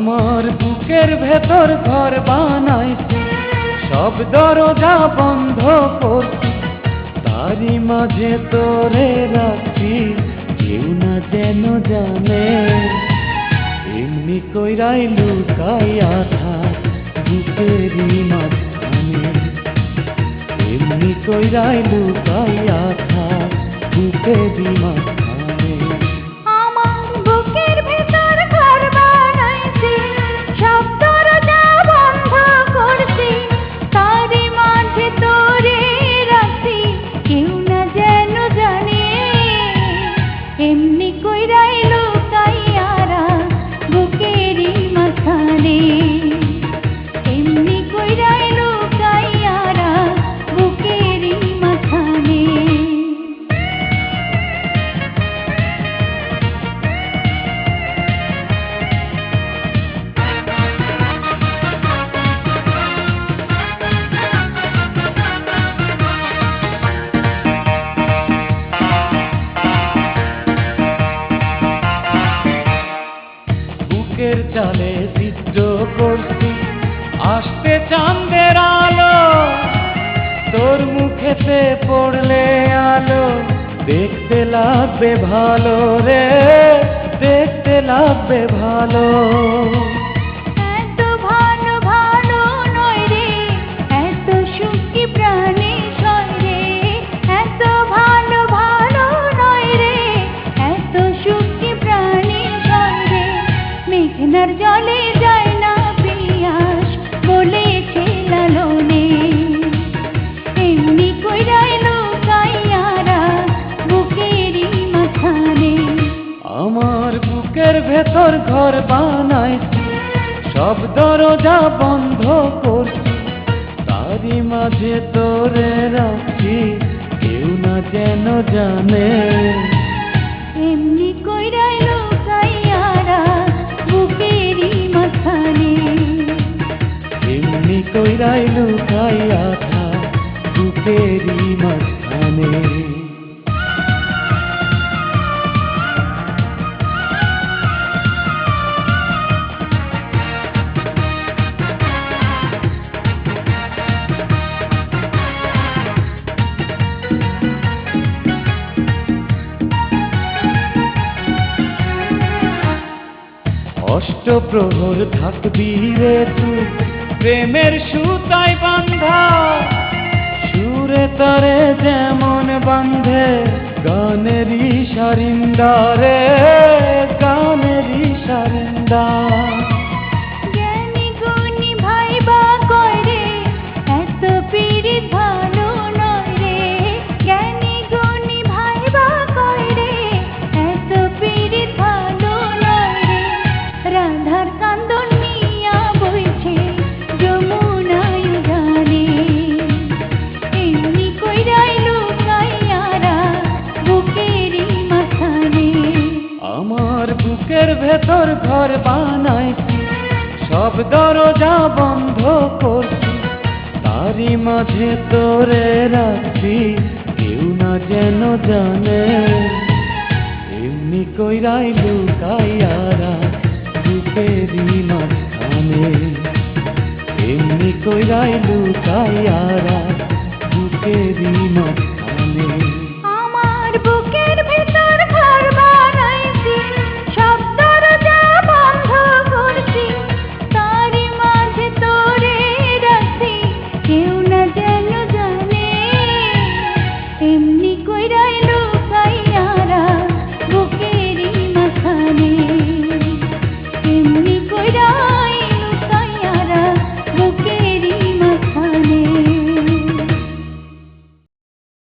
আমার বুকের ভেতর ঘর বানাইছি, সব দরজা বন্ধ করছি, তারই মাঝে তোরে রাখছি, কেউ না যেন জানে। এমনি কইরাই লুকাইয়া থাক বুকেরই মাঝখানে, এমনি কইরাই লুকাইয়া থাক বুকেরই মাঝখানে। আমার বুকের ভেতর ঘর বানাইছি, সব দরজা বন্ধ করছি, তারই মাঝে তোরে রাখছি, কেউ না যেন জানে। এমনি কইরাই লুকাইয়া রাখ বুকেরই মাঝখানে, এমনি কইরাই লুকাইয়া রাখ বুকেরই মাঝখানে। বুকের চালে চিত্র করছি, আসতে চাঁদের আলো, তোর মুখেতে পড়লে আলো, দেখতে লাগবে ভালো রে, দেখতে লাগবে ভালো। এত ভালো ভালো নয় রে, এত সুখী প্রাণে সয় রে, এত ভালো ভালো নয় রে, এত সুখী প্রাণে সয় রে। মেঘনার জলে যায় না পিয়াস বলেছে লালনে, এমনি কইরাই লুকাইয়া রাখ বুকেরই মাঝখানে। আমার বুকের ভেতর ঘর বানাইছি, সব দরজা বন্ধ করছি, তারই মাঝে তোরে রাখছি, কেউ না যেন জানে। এমনি কইরাই লুকাইয়া রাখ বুকেরই মাঝখানে, এমনি কইরাই লুকাইয়া থাক বুকেরই মাঝখানে। অষ্টপ্রহর থাকবি রে তুই প্রেমের সুতায় বান্ধা, সুরে তারে যেমন বান্ধে গানেরই সারিন্দা রে, গানেরই সারিন্দা। জ্ঞানী গুণী ভাইবা কয় রে, এত পীড়িত ভালো নয় রে, জ্ঞানী গুণী ভাইবা কয় রে, এত পীড়িত ভালো নয় রে। রাধার কান্দন নিয়া বইছে যমুনায় গানে, এমনি কইরাই লুকাইয়া রাখ বুকেরই মাঝখানে। আমার বুকের ভেতর ঘর বানাইছি, সব দরজা বন্ধ করছি, তারই মাঝে তোরে রাখছি, কেউ না যেন জানে। এমনি কইরাই লুকাইয়া রাখ বুকেরই মাঝখানে, এমনি কইরাই লুকাইয়া রাখ